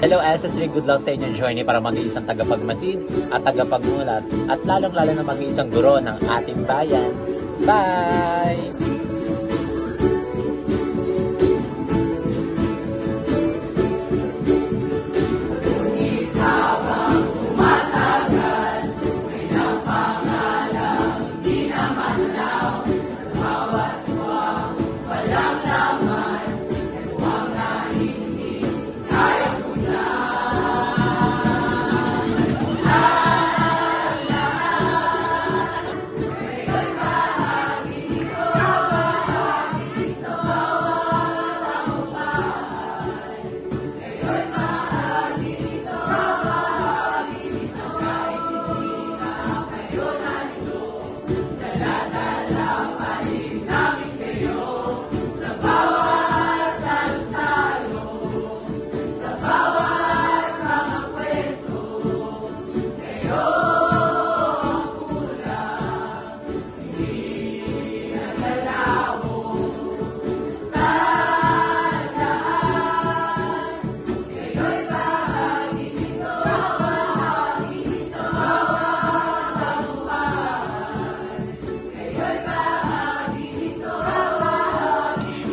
Hello SSV, good luck sa inyong journey para maging isang tagapagmasid at tagapagmulat at lalong-lalo na maging isang guro ng ating bayan. Bye!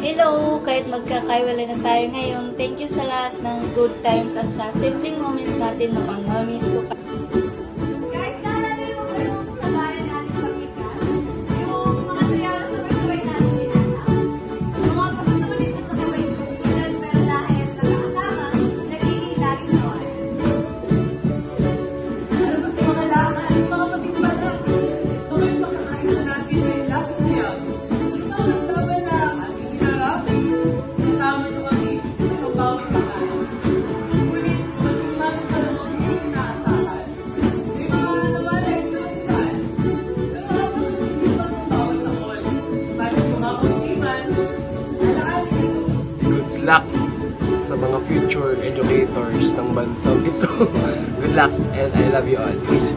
Hello! Kahit magkakaiwalay na tayo ngayon, thank you sa lahat ng good times at sa simpleng moments natin noon. Mamiss ko ka. Guys, naalala niyo ba yung sa bayan natin pagkikas? Yung mga sayaw na sabay-sabay natin binata. Mga pagsusulit na sa kabay-sulit, pero dahil magkakasama, nagiging laging sawayan. Ano ba sa mga lakad, mga patimpala? Tuloy makakaisa natin ay lapit niya. Sino ang laban na ating hinarap? Kasama niyo kami, ito bawat lakad. Ngunit, maging magkaroon ng inaasahan. May mga nawalay sa utan. Pero habang lumipas ang bawat taon, bakit mga pagtiman, alaalin ito. Good luck sa mga future educators ng bansang ito. Good luck and I love you all. Peace.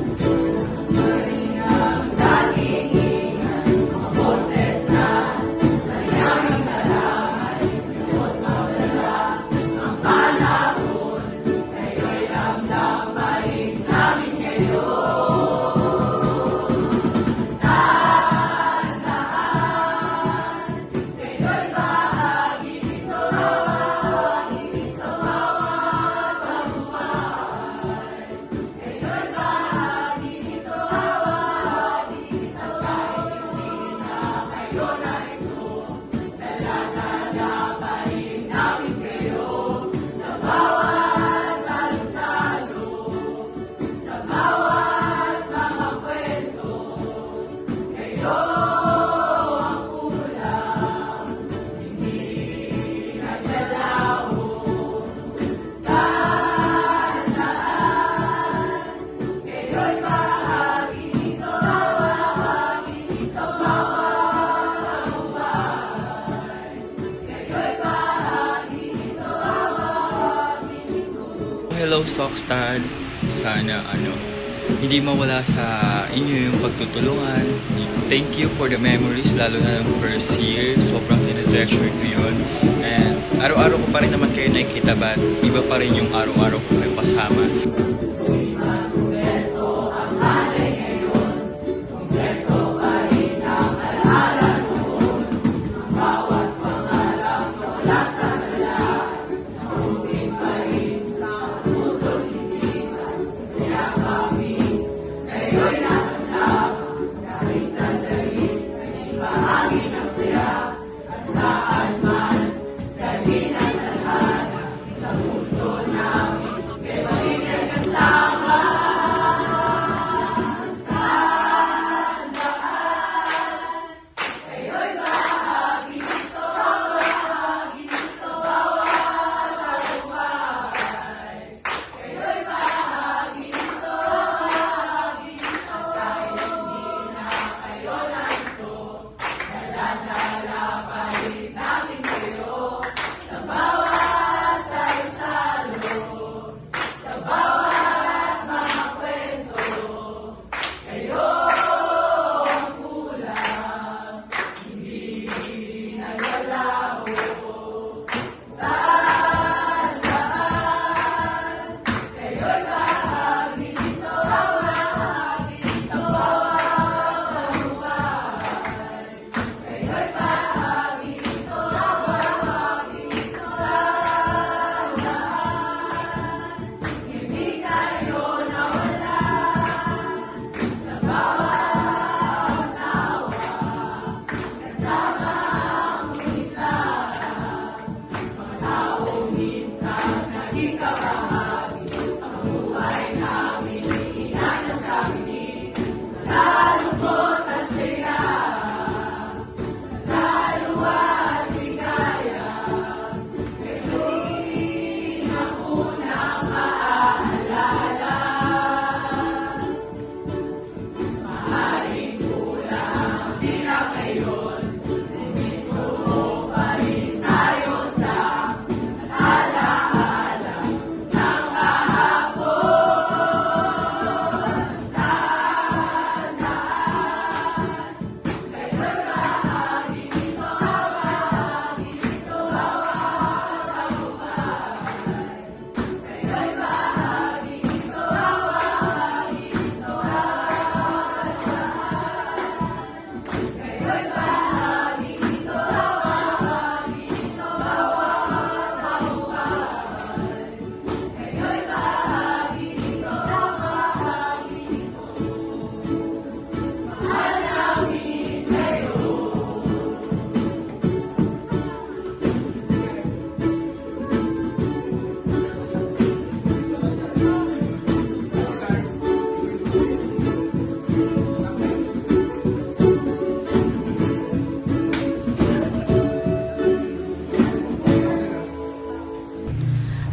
Hello Sockstan, sana hindi mawala sa inyo yung pagtutulungan. Thank you for the memories, lalo na ng first year. Sobrang tinatreasure ko yun. And araw-araw ko pa rin naman kayo nakikita, but iba pa rin yung araw-araw ko kayo kasama.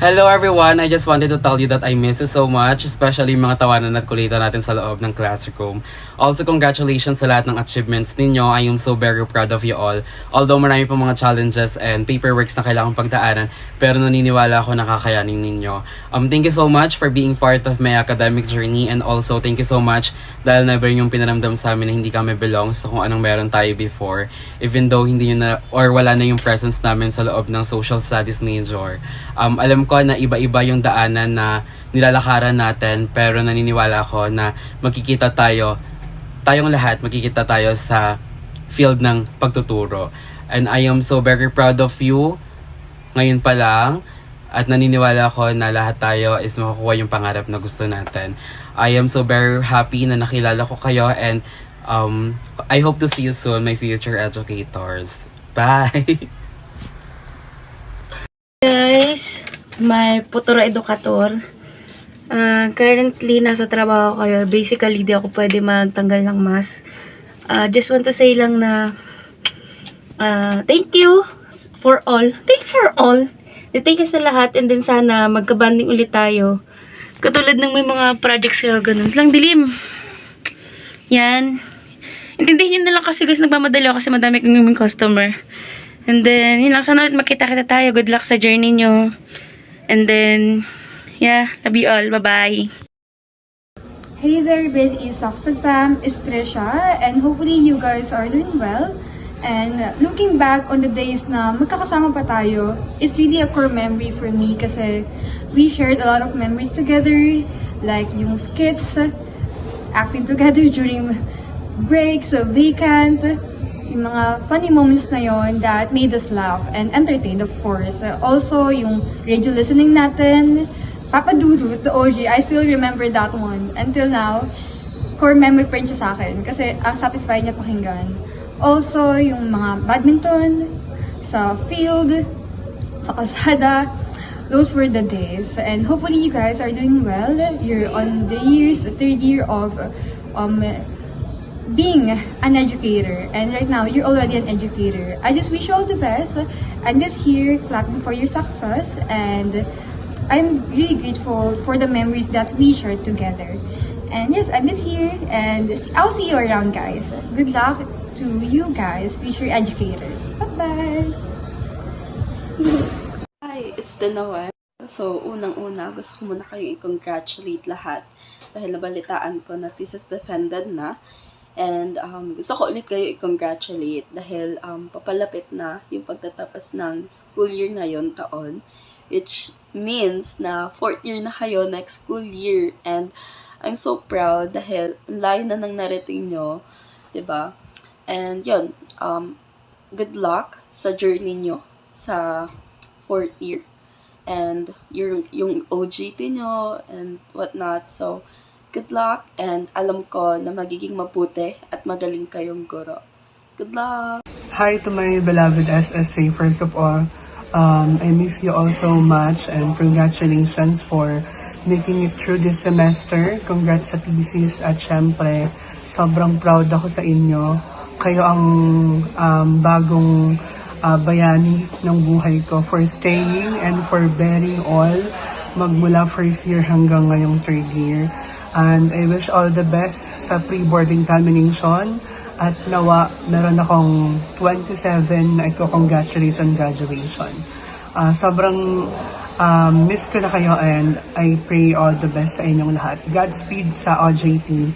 Hello everyone! I just wanted to tell you that I miss you so much, especially yung mga tawanan at kulitan natin sa loob ng classroom. Also, congratulations sa lahat ng achievements ninyo. I am so very proud of you all. Although marami pa mga challenges and paperworks na kailangang pagdaanan, pero naniniwala ako na kakayanin ninyo. Thank you so much for being part of my academic journey, and also thank you so much dahil never yung pinaramdam sa amin na hindi kami belongs sa kung anong meron tayo before. Even though hindi nyo na, or wala na yung presence namin sa loob ng social studies major. Alam ko na iba-iba yung daanan na nilalakaran natin, pero naniniwala ako na tayong lahat magkikita tayo sa field ng pagtuturo. And I am so very proud of you ngayon pa lang, at naniniwala ako na lahat tayo is makakuha yung pangarap na gusto natin. I am so very happy na nakilala ko kayo, and I hope to see you soon, my future educators. Bye! Guys, may futuro edukator. Currently, nasa trabaho kayo. Basically, di ako pwede magtanggal ng mask. Just want to say lang na thank you for all. Thank you for all. Thank you sa lahat, and then sana magka-banding ulit tayo. Katulad ng may mga projects kayo, ganun. Lang dilim. Yan. Intindihin nyo na lang kasi guys, nagmamadali ako kasi madami kong yung customer. And then, yun lang. Sana ulit makita-kita tayo. Good luck sa journey nyo. And then, yeah, love you all. Bye-bye. Hey there, busy Soxted fam, it's Trisha, and hopefully you guys are doing well. And looking back on the days na magkakasama pa tayo, it's really a core memory for me kasi we shared a lot of memories together, like yung skits, acting together during breaks, vacant, yung mga funny moments na yon that made us laugh and entertained, of course. Also, yung radio listening natin, Papa Dudu, the OG, I still remember that one. Until now, core memory pa rin siya sa akin kasi ang satisfying niya pakinggan. Also, yung mga badminton, sa field, sa kalsada, those were the days. And hopefully you guys are doing well. You're on the third year of being an educator. And right now, you're already an educator. I just wish you all the best. I'm just here clapping for your success. And I'm really grateful for the memories that we shared together. And yes, I'm just here, and I'll see you around, guys. Good luck to you guys, future educators. Bye-bye! Hi, it's been a while. So, unang-una, gusto ko muna kayong i-congratulate lahat dahil nabalitaan ko na thesis defended na. And gusto ko ulit kayo i-congratulate dahil papalapit na yung pagtatapos ng school year ngayon taon, which means na 4th year na kayo next school year. And I'm so proud dahil ang layo na nang narating nyo, 'di ba? And yun, good luck sa journey nyo sa 4th year. And yung OJT nyo and whatnot. So, good luck, and alam ko na magiging mabuti at magaling kayong guro. Good luck! Hi to my beloved SSA. First of all, I miss you all so much, and congratulations for making it through this semester. Congrats sa thesis, at syempre, sobrang proud ako sa inyo. Kayo ang bagong bayani ng buhay ko, for staying and for bearing all magmula first year hanggang ngayong third year. And I wish all the best sa pre-board examination, at nawa meron akong 27 na iko-congratulate on graduation. Sobrang miss ko na kayo, and I pray all the best sa inyong lahat. Godspeed sa OJT.